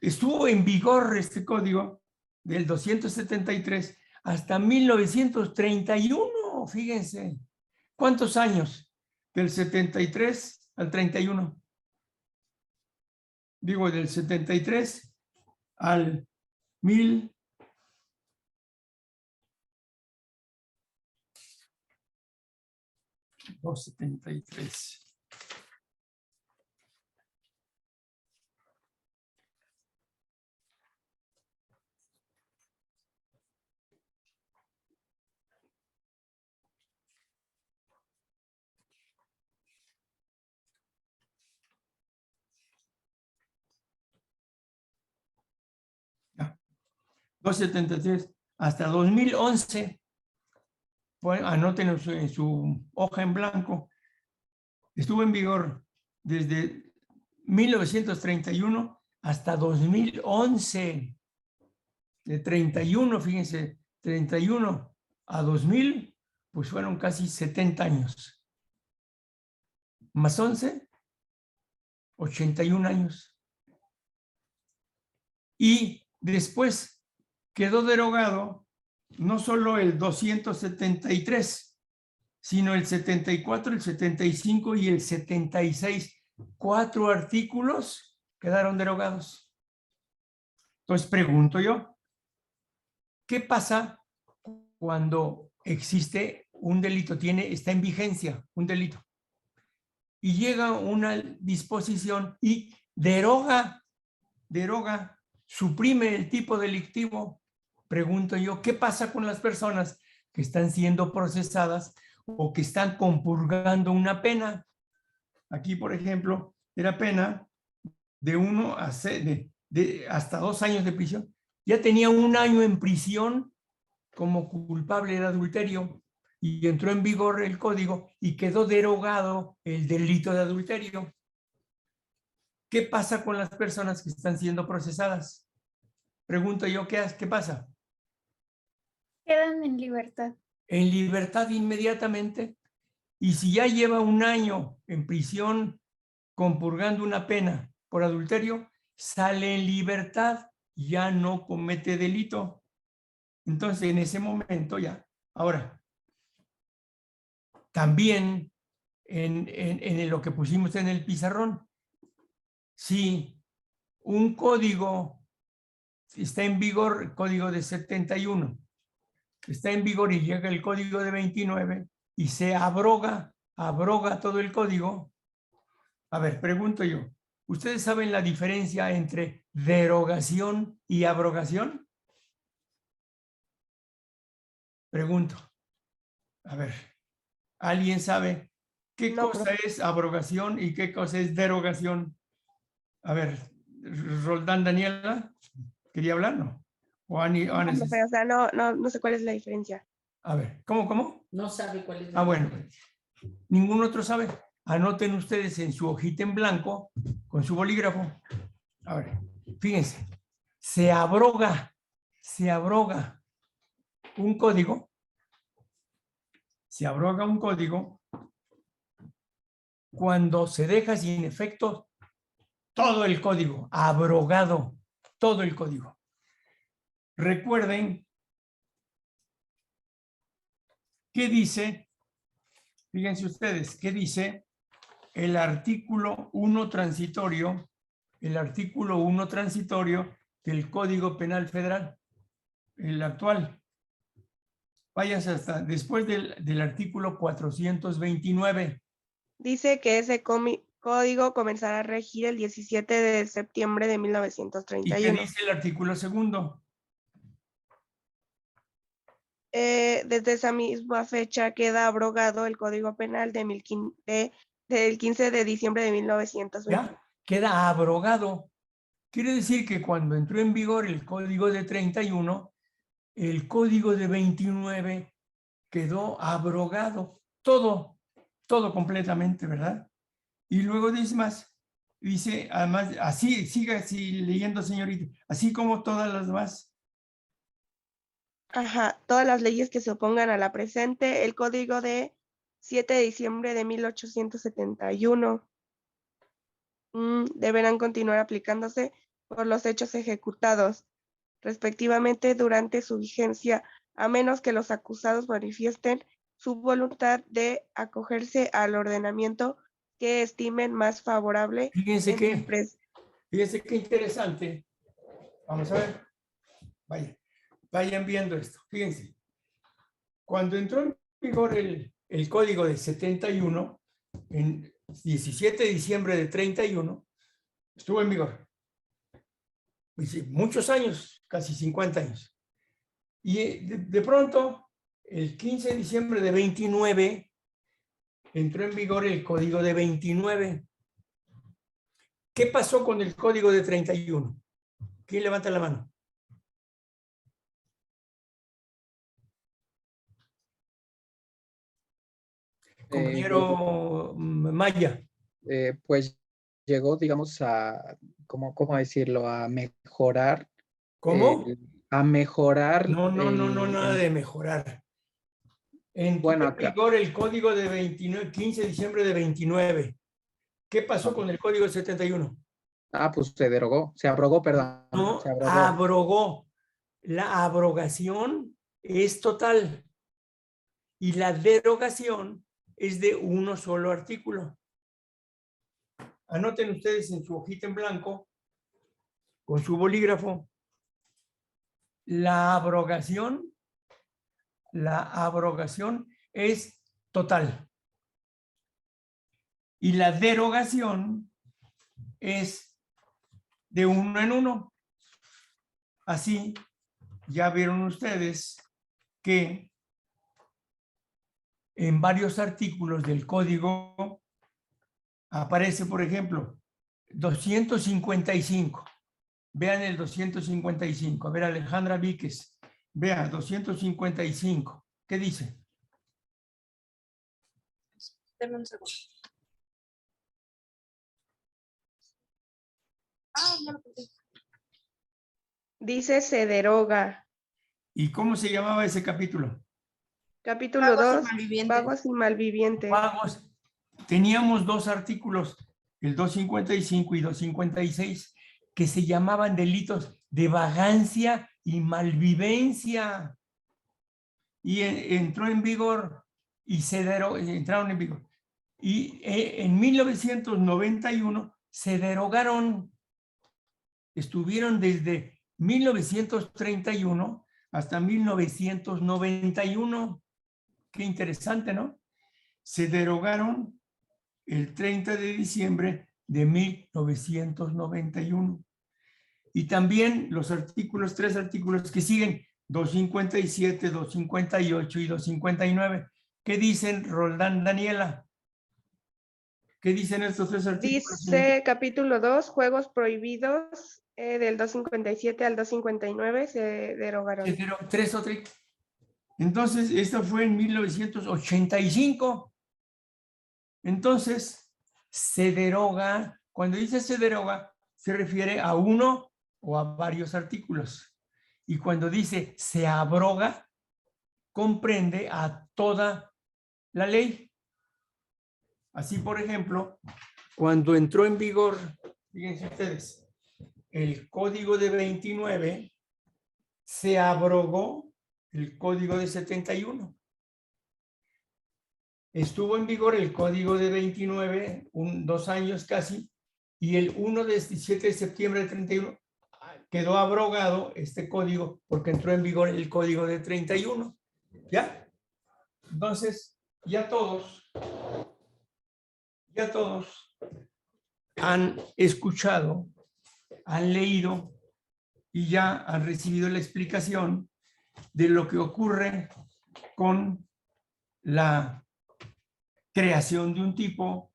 Speaker 1: estuvo en vigor este código del 273 hasta 1931, fíjense. ¿Cuántos años? Del 73 al 31. Digo, del 73 al 1273. Ya. 273 hasta 2011. Pues, anoten en su hoja en blanco. Estuvo en vigor desde 1931 hasta 2011. De 31, fíjense, 31 a 2000, pues fueron casi 70 años. Más 11, 81 años. Y después quedó derogado no solo el 273, sino el 74, el 75 y el 76. 4 artículos quedaron derogados. Entonces pregunto yo, ¿qué pasa cuando existe un delito, está en vigencia un delito, y llega una disposición y deroga, suprime el tipo delictivo? Pregunto yo, ¿qué pasa con las personas que están siendo procesadas o que están compurgando una pena? Aquí, por ejemplo, era pena de 1 a 6, hasta 2 años de prisión. Ya tenía 1 año en prisión como culpable de adulterio y entró en vigor el código y quedó derogado el delito de adulterio. ¿Qué pasa con las personas que están siendo procesadas? Pregunto yo, ¿qué pasa?
Speaker 4: Quedan en libertad.
Speaker 1: En libertad inmediatamente. Y si ya lleva 1 año en prisión compurgando una pena por adulterio, sale en libertad, ya no comete delito. Entonces, en ese momento ya. Ahora, también en lo que pusimos en el pizarrón, si un código está en vigor, el código de 71, está en vigor y llega el código de 29 y se abroga todo el código. A ver, pregunto yo, ¿ustedes saben la diferencia entre derogación y abrogación? Pregunto. A ver, ¿alguien sabe qué
Speaker 2: No,
Speaker 1: cosa
Speaker 2: profe.
Speaker 1: es abrogación y qué cosa es derogación? A ver, Roldán, Daniela, ¿quería hablar? ¿No? O Ani,
Speaker 2: No, profe, o sea, no sé cuál es la diferencia.
Speaker 1: a ver, ¿cómo?
Speaker 9: No sabe cuál es
Speaker 1: Ah, bueno, ningún otro sabe. Anoten ustedes en su hojita en blanco con su bolígrafo. A ver, fíjense, se abroga un código, cuando se deja sin efecto todo el código, abrogado todo el código. Recuerden, ¿qué dice? Fíjense ustedes, ¿qué dice el artículo 1 transitorio? El artículo 1 transitorio del Código Penal Federal, el actual. Váyanse hasta después del artículo 429.
Speaker 2: Dice que ese código comenzará a regir el 17 de septiembre de
Speaker 1: ¿Y qué
Speaker 2: 1931.
Speaker 1: dice el artículo 2?
Speaker 2: Desde esa misma fecha queda abrogado el Código Penal del 15 de diciembre de 1920.
Speaker 1: ¿Ya? Queda abrogado. Quiere decir que cuando entró en vigor el código de 31, el código de 29 quedó abrogado. Todo completamente, ¿verdad? Y luego dice más, dice, además, así, siga así leyendo, señorita, así como todas las demás.
Speaker 2: Ajá, todas las leyes que se opongan a la presente, el Código de 7 de diciembre de 1871 deberán continuar aplicándose por los hechos ejecutados, respectivamente, durante su vigencia, a menos que los acusados manifiesten su voluntad de acogerse al ordenamiento que estimen más favorable.
Speaker 1: Fíjense
Speaker 2: en el
Speaker 1: fíjense qué interesante. Vamos a ver. Vayan viendo esto. Fíjense. Cuando entró en vigor el código de 71, en 17 de diciembre de 31, estuvo en vigor. Muchos años, casi 50 años. Y de pronto, el 15 de diciembre de 29, entró en vigor el código de 29. ¿Qué pasó con el código de 31? ¿Quién levanta la mano? Compañero Maya.
Speaker 6: Pues llegó, digamos, ¿cómo decirlo? A mejorar.
Speaker 1: ¿Cómo?
Speaker 6: A mejorar.
Speaker 1: No, nada de mejorar. Entró
Speaker 6: Bueno,
Speaker 1: en
Speaker 6: acá.
Speaker 1: vigor el código de 15 de diciembre de 29. ¿Qué pasó con el código de 71?
Speaker 6: Pues se derogó, se abrogó, perdón.
Speaker 1: No,
Speaker 6: Se abrogó.
Speaker 1: abrogó. La abrogación es total y la derogación es de uno solo artículo. Anoten ustedes en su hojita en blanco, con su bolígrafo, la abrogación es total. Y la derogación es de uno en uno. Así, ya vieron ustedes que en varios artículos del código aparece, por ejemplo, 255. Vean el 255. A ver, Alejandra Víquez. Vea, 255. ¿Qué dice?
Speaker 7: Denme un segundo. Ya lo puse.
Speaker 2: Dice se deroga.
Speaker 1: ¿Y cómo se llamaba ese capítulo?
Speaker 2: Capítulo
Speaker 7: Vagos y
Speaker 2: 2,
Speaker 7: malvivientes.
Speaker 2: vagos y malvivientes.
Speaker 1: Vagos. Teníamos dos artículos, el 255 y 256, que se llamaban delitos de vagancia y malvivencia. Y entró en vigor y entraron en vigor. Y en 1991 se derogaron. Estuvieron desde 1931 hasta 1991. Qué interesante, ¿no? Se derogaron el 30 de diciembre de 1991. Y también los artículos, 3 artículos que siguen, 257, 258 y 259. ¿Qué dicen, Roldán, Daniela? ¿Qué dicen estos 3 artículos?
Speaker 2: Dice capítulo 2, juegos prohibidos, del 257 al 259 se derogaron.
Speaker 1: 3 o 3. Entonces, esto fue en 1985. Entonces, se deroga. Cuando dice se deroga, se refiere a uno o a varios artículos. Y cuando dice se abroga, comprende a toda la ley. Así, por ejemplo, cuando entró en vigor, fíjense ustedes, el código de 29, se abrogó el código de 71. Estuvo en vigor el código de 29, 2 años casi, y el 17 de septiembre de 31 quedó abrogado este código porque entró en vigor el código de 31. ¿Ya? Entonces, ya todos han escuchado, han leído y ya han recibido la explicación de lo que ocurre con la creación de un tipo,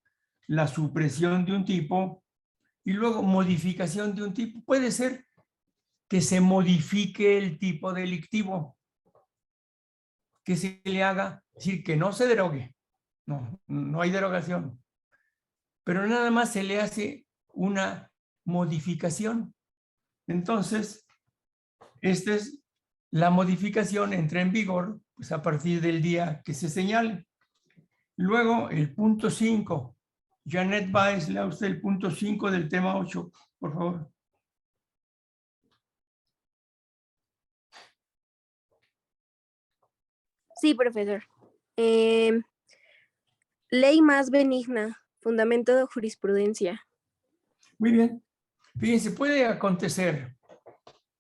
Speaker 1: la supresión de un tipo y luego modificación de un tipo. Puede ser que se modifique el tipo delictivo, que se le haga, es decir, que no se derogue. No hay derogación. Pero nada más se le hace una modificación. Entonces, esta es la modificación, entra en vigor pues, a partir del día que se señale. Luego, el punto 5. Janet Baez, lea usted el punto 5 del tema 8, por favor.
Speaker 5: Sí, profesor. Ley más benigna, fundamento de jurisprudencia.
Speaker 1: Muy bien. Fíjense, puede acontecer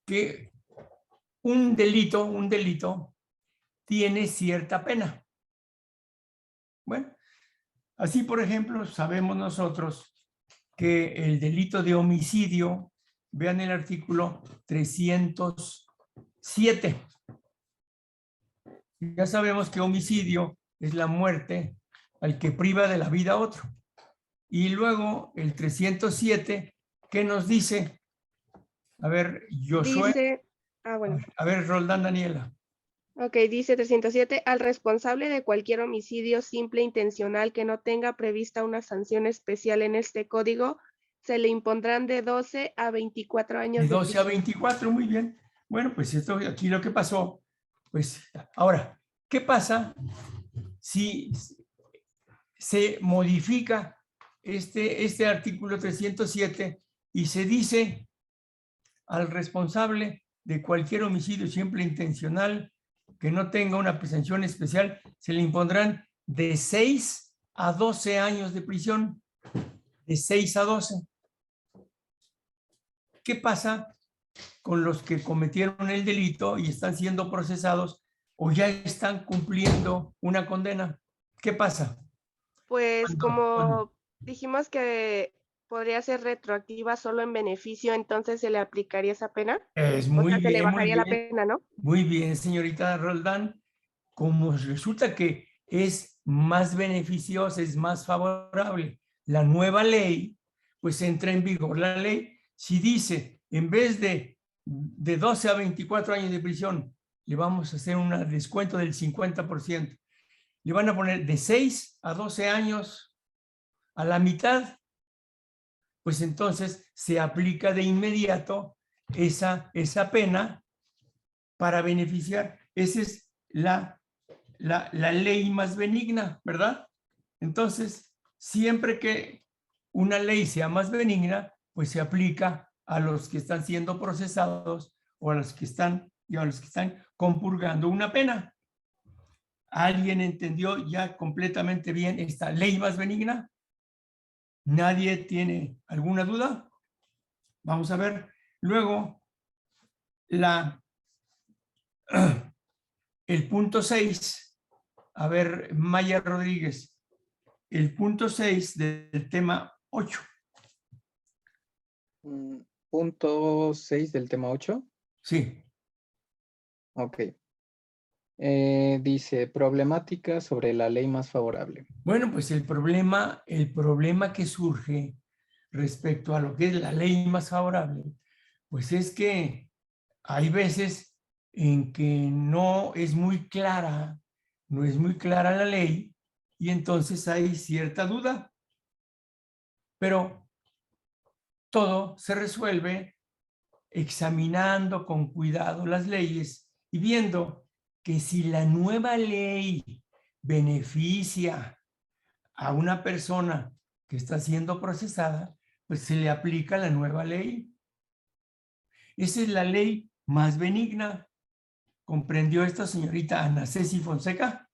Speaker 1: que un delito tiene cierta pena. Bueno, así por ejemplo, sabemos nosotros que el delito de homicidio, vean el artículo 307. Ya sabemos que homicidio es la muerte al que priva de la vida a otro. Y luego el 307, ¿qué nos dice? A ver, Josué.
Speaker 2: Dice, bueno.
Speaker 1: A ver, Roldán, Daniela.
Speaker 2: Ok, dice 307, al responsable de cualquier homicidio simple intencional que no tenga prevista una sanción especial en este código, Se le impondrán de 12 a 24 años
Speaker 1: De
Speaker 2: de
Speaker 1: 12 a
Speaker 2: prisión.
Speaker 1: 24, muy bien. Bueno, pues esto aquí lo que pasó, pues ahora, ¿qué pasa si se modifica este artículo 307 y se dice al responsable de cualquier homicidio simple intencional que no tenga una sanción especial, se le impondrán de 6 a 12 años de prisión? De 6 a 12. ¿Qué pasa con los que cometieron el delito y están siendo procesados o ya están cumpliendo una condena? ¿Qué pasa?
Speaker 2: Pues
Speaker 1: Cuando-
Speaker 2: como dijimos que podría ser retroactiva solo en beneficio, entonces se le aplicaría esa pena.
Speaker 1: Es
Speaker 2: O sea, se le bajaría la
Speaker 1: bien.
Speaker 2: pena, ¿no?
Speaker 1: Muy bien, señorita Roldán. Como resulta que es más beneficiosa, es más favorable la nueva ley, pues entra en vigor la ley. Si dice, en vez de 12 a 24 años de prisión, le vamos a hacer un descuento del 50%, le van a poner de 6 a 12 años a la mitad, pues entonces se aplica de inmediato esa pena para beneficiar. Esa es la ley más benigna, ¿verdad? Entonces, siempre que una ley sea más benigna, pues se aplica a los que están siendo procesados o a los que están compurgando una pena. ¿Alguien entendió ya completamente bien esta ley más benigna? ¿Nadie tiene alguna duda? Vamos a ver. Luego, el punto 6. A ver, Maya Rodríguez, el punto 6 del tema 8.
Speaker 6: Punto 6 del tema 8.
Speaker 1: Sí.
Speaker 6: Ok. Dice, problemática sobre la ley más favorable.
Speaker 1: Bueno, pues el problema que surge respecto a lo que es la ley más favorable, pues es que hay veces en que no es muy clara la ley y entonces hay cierta duda. Pero todo se resuelve examinando con cuidado las leyes y viendo que si la nueva ley beneficia a una persona que está siendo procesada, pues se le aplica la nueva ley. Esa es la ley más benigna. ¿Comprendió esta señorita Ana Ceci Fonseca?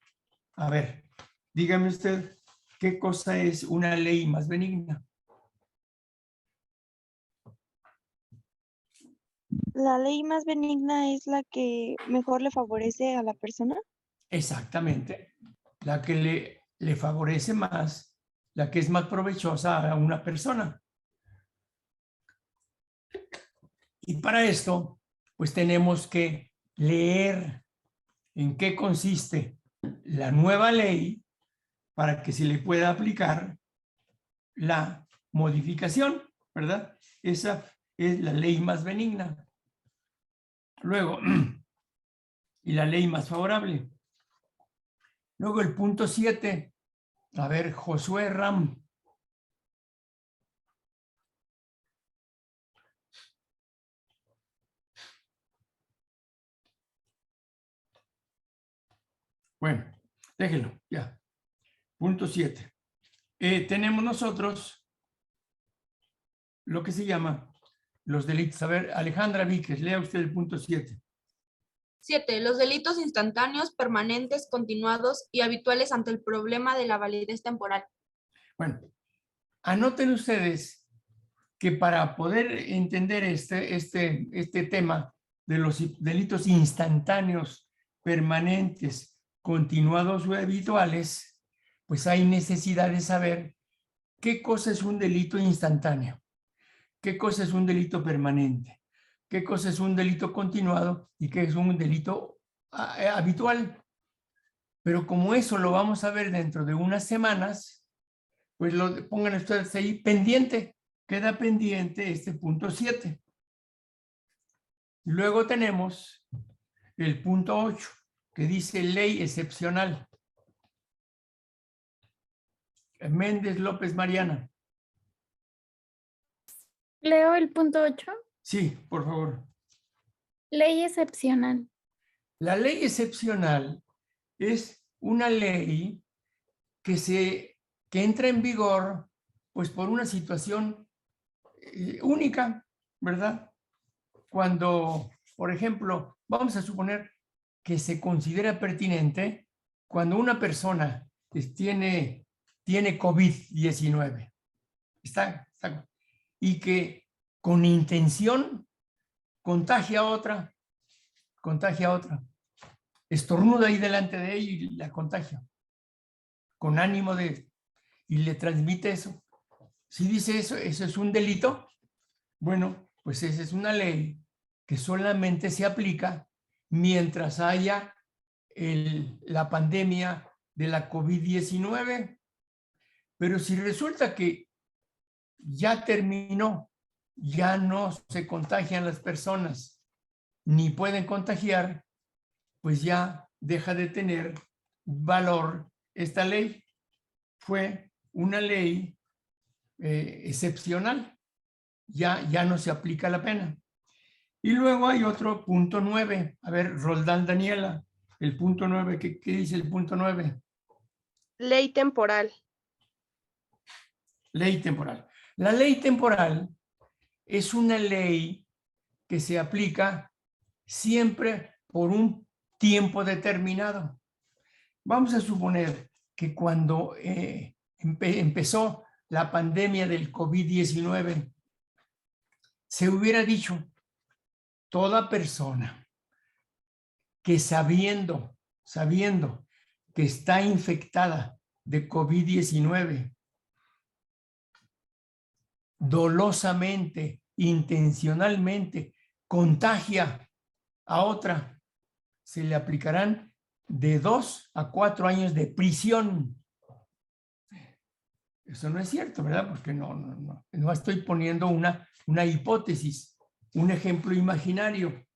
Speaker 1: A ver, dígame usted, ¿qué cosa es una ley más benigna?
Speaker 3: La ley más benigna es la que mejor le favorece a la persona.
Speaker 1: Exactamente. La que le favorece más, la que es más provechosa a una persona. Y para esto, pues tenemos que leer en qué consiste la nueva ley para que se le pueda aplicar la modificación, ¿verdad? Esa es la ley más benigna. Luego, y la ley más favorable. Luego el punto 7. A ver, Josué Ram. Bueno, déjelo, ya. Punto 7. Tenemos nosotros lo que se llama los delitos. A ver, Alejandra Víquez, lea usted el punto 7.
Speaker 7: 7. Los delitos instantáneos, permanentes, continuados y habituales ante el problema de la validez temporal.
Speaker 1: Bueno, anoten ustedes que para poder entender este tema de los delitos instantáneos, permanentes, continuados o habituales, pues hay necesidad de saber qué cosa es un delito instantáneo, qué cosa es un delito permanente, qué cosa es un delito continuado y qué es un delito habitual. Pero como eso lo vamos a ver dentro de unas semanas, pues lo pongan ustedes ahí pendiente. Queda pendiente este punto 7. Luego tenemos el punto 8, que dice ley excepcional. Méndez López Mariana.
Speaker 4: Leo el punto 8.
Speaker 1: Sí, por favor.
Speaker 4: Ley excepcional.
Speaker 1: La ley excepcional es una ley que entra en vigor pues por una situación única, ¿verdad? Cuando, por ejemplo, vamos a suponer que se considera pertinente cuando una persona tiene COVID-19 y que con intención contagia a otra, estornuda ahí delante de ella y la contagia, con ánimo y le transmite eso. Si dice eso es un delito, bueno, pues esa es una ley que solamente se aplica mientras haya la pandemia de la COVID-19. Pero si resulta que ya terminó, ya no se contagian las personas, ni pueden contagiar, pues ya deja de tener valor esta ley. Fue una ley excepcional, ya no se aplica la pena. Y luego hay otro punto 9. A ver, Roldán Daniela, el punto 9, ¿qué dice el punto 9?
Speaker 2: Ley temporal.
Speaker 1: Ley temporal. La ley temporal es una ley que se aplica siempre por un tiempo determinado. Vamos a suponer que cuando empezó la pandemia del COVID-19, se hubiera dicho, toda persona que sabiendo que está infectada de COVID-19, dolosamente, intencionalmente, contagia a otra, se le aplicarán de 2 a 4 años de prisión. Eso no es cierto, ¿verdad? Porque no estoy poniendo una hipótesis, un ejemplo imaginario,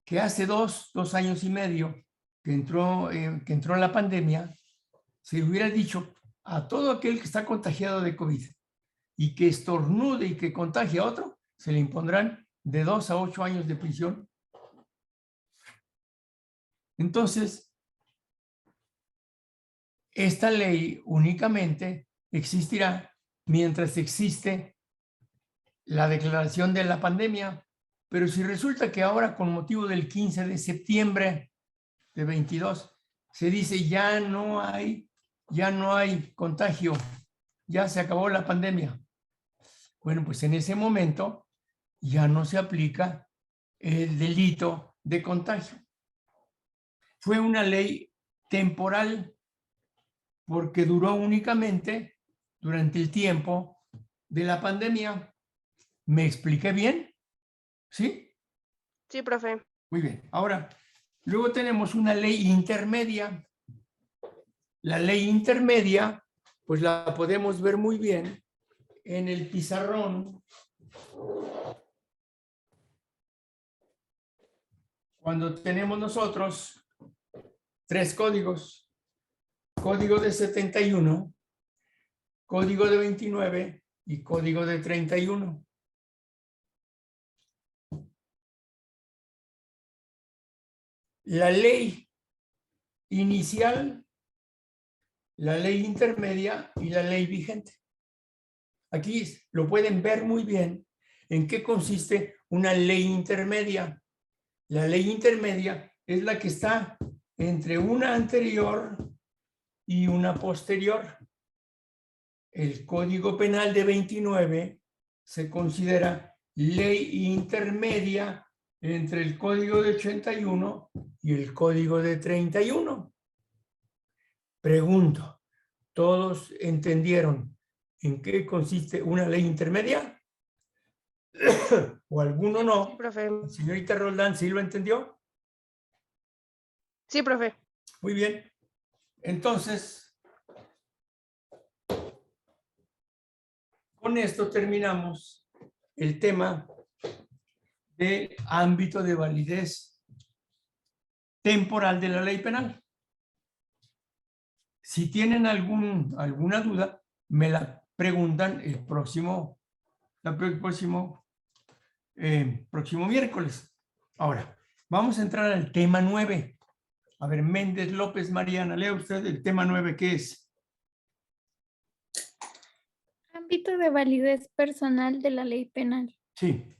Speaker 1: que hace 2 años y medio que entró la pandemia, se hubiera dicho a todo aquel que está contagiado de COVID y que estornude y que contagie a otro, se le impondrán de 2 a 8 años de prisión. Entonces, esta ley únicamente existirá mientras existe la declaración de la pandemia, pero si resulta que ahora con motivo del 15 de septiembre de 22 se dice ya no hay contagio, ya se acabó la pandemia. Bueno, pues en ese momento ya no se aplica el delito de contagio. Fue una ley temporal porque duró únicamente durante el tiempo de la pandemia. ¿Me expliqué bien? ¿Sí?
Speaker 2: Sí, profe.
Speaker 1: Muy bien. Ahora, luego tenemos una ley intermedia. La ley intermedia, pues la podemos ver muy bien en el pizarrón. Cuando tenemos nosotros 3 códigos. Código de 71, código de 29 y código de 31. La ley inicial, la ley intermedia y la ley vigente. Aquí lo pueden ver muy bien en qué consiste una ley intermedia. La ley intermedia es la que está entre una anterior y una posterior. El Código Penal de 29 se considera ley intermedia entre el Código de 81 y el Código de 31. Pregunto, ¿todos entendieron en qué consiste una ley intermedia? ¿O alguno no?
Speaker 2: Sí, profe.
Speaker 1: Señorita Roldán, ¿sí lo entendió?
Speaker 2: Sí, profe.
Speaker 1: Muy bien. Entonces, con esto terminamos el tema de ámbito de validez temporal de la ley penal. Si tienen alguna duda, me la preguntan el próximo próximo miércoles. Ahora, vamos a entrar al tema 9. A ver, Méndez López Mariana, lea usted el tema 9, ¿qué es?
Speaker 4: Ámbito de validez personal de la ley penal.
Speaker 1: Sí,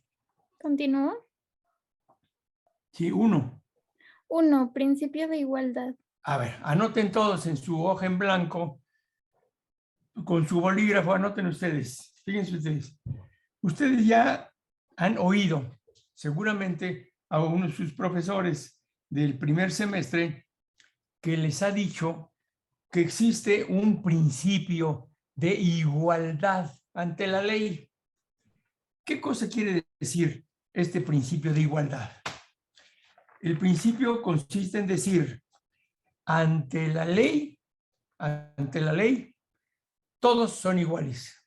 Speaker 4: ¿Continúo?
Speaker 1: sí, 1.
Speaker 4: 1. Principio de igualdad.
Speaker 1: A ver, anoten todos en su hoja en blanco, con su bolígrafo, anoten ustedes. Fíjense ustedes. Ustedes ya han oído, seguramente, a uno de sus profesores del primer semestre que les ha dicho que existe un principio de igualdad ante la ley. ¿Qué cosa quiere decir este principio de igualdad? El principio consiste en decir, ante la ley, todos son iguales.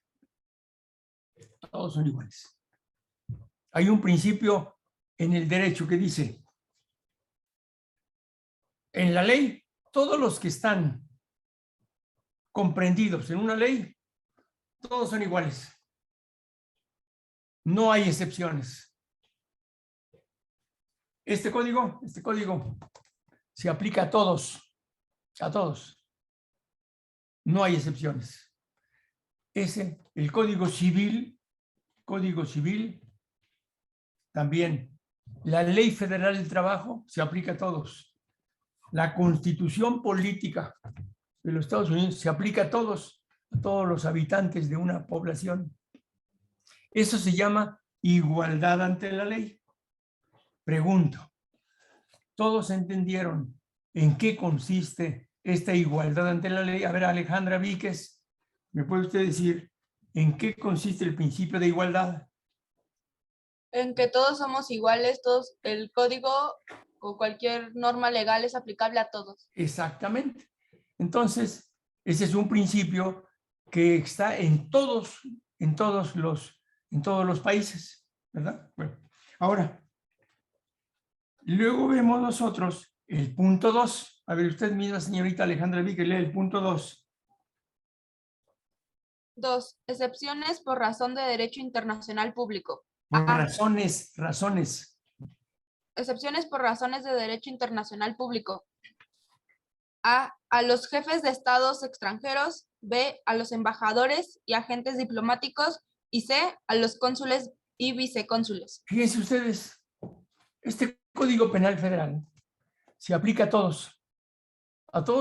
Speaker 1: Todos son iguales. Hay un principio en el derecho que dice, en la ley, todos los que están comprendidos en una ley, todos son iguales. No hay excepciones. Este código se aplica a todos, a todos. No hay excepciones. El Código Civil, también la Ley Federal del Trabajo se aplica a todos. La Constitución Política de los Estados Unidos se aplica a todos los habitantes de una población. Eso se llama igualdad ante la ley. Pregunto, ¿todos entendieron en qué consiste esta igualdad ante la ley? A ver, Alejandra Víquez, ¿me puede usted decir en qué consiste el principio de igualdad?
Speaker 7: En que todos somos iguales, todos, el código o cualquier norma legal es aplicable a todos.
Speaker 1: Exactamente. Entonces, ese es un principio que está en todos los países, ¿verdad? Bueno, ahora, luego vemos nosotros el punto 2. A ver, usted misma, señorita Alejandra Víquez, lee el punto 2.
Speaker 7: 2. Excepciones por razón de derecho internacional público.
Speaker 1: Por
Speaker 7: A.
Speaker 1: razones.
Speaker 7: Excepciones por razones de derecho internacional público. A los jefes de estados extranjeros. B, a los embajadores y agentes diplomáticos. Y C, a los cónsules y vicecónsules.
Speaker 1: Fíjense ustedes, este Código Penal Federal se aplica a todos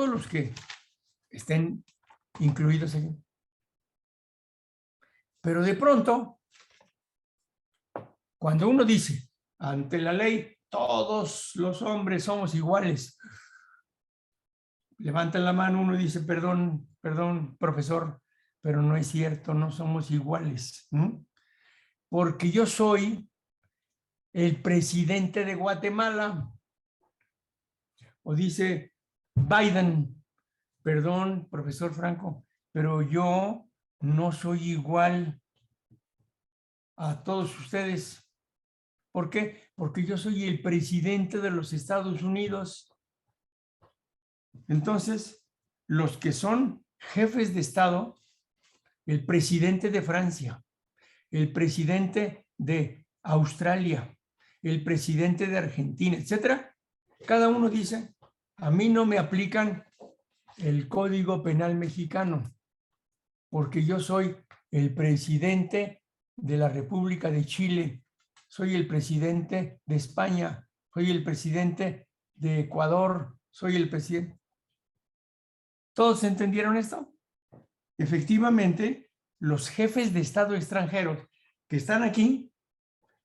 Speaker 1: los que estén incluidos aquí. Pero de pronto, cuando uno dice, ante la ley, todos los hombres somos iguales, levantan la mano, uno dice, perdón, profesor, pero no es cierto, no somos iguales. Porque yo soy el presidente de Guatemala. O dice Biden, perdón, profesor Franco, pero yo no soy igual a todos ustedes. ¿Por qué? Porque yo soy el presidente de los Estados Unidos. Entonces, los que son jefes de Estado, el presidente de Francia, el presidente de Australia, el presidente de Argentina, etcétera, cada uno dice, a mí no me aplican el Código Penal mexicano, porque yo soy el presidente de la República de Chile, soy el presidente de España, soy el presidente de Ecuador, soy el presidente. ¿Todos entendieron esto? Efectivamente, los jefes de Estado extranjeros que están aquí,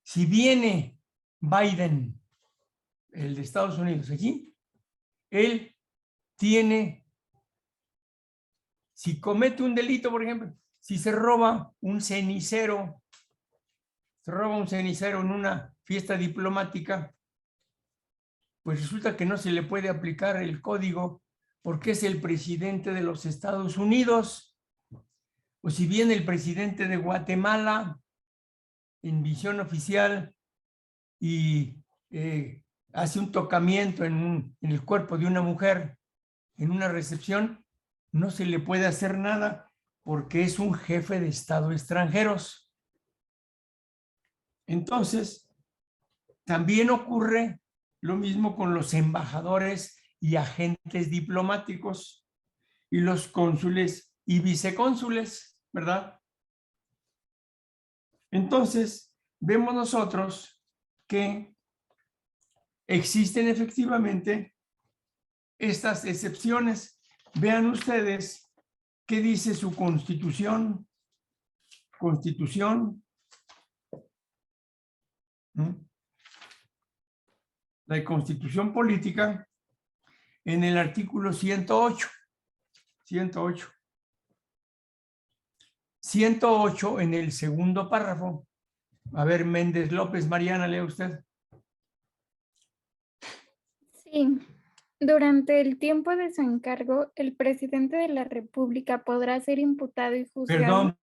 Speaker 1: si viene Biden, el de Estados Unidos, aquí, él tiene, si comete un delito, por ejemplo, si se roba un cenicero en una fiesta diplomática, pues resulta que no se le puede aplicar el código porque es el presidente de los Estados Unidos. O si viene el presidente de Guatemala en visión oficial y hace un tocamiento en el cuerpo de una mujer en una recepción, no se le puede hacer nada porque es un jefe de Estado extranjeros. Entonces, también ocurre lo mismo con los embajadores y agentes diplomáticos y los cónsules y vicecónsules, ¿verdad? Entonces, vemos nosotros que existen efectivamente estas excepciones. Vean ustedes qué dice su Constitución. Constitución. La Constitución política en el artículo 108. 108. 108 en el segundo párrafo. A ver, Méndez López, Mariana, lea usted.
Speaker 4: Sí. Durante el tiempo de su encargo, el presidente de la República podrá ser imputado y juzgado.
Speaker 1: Perdón,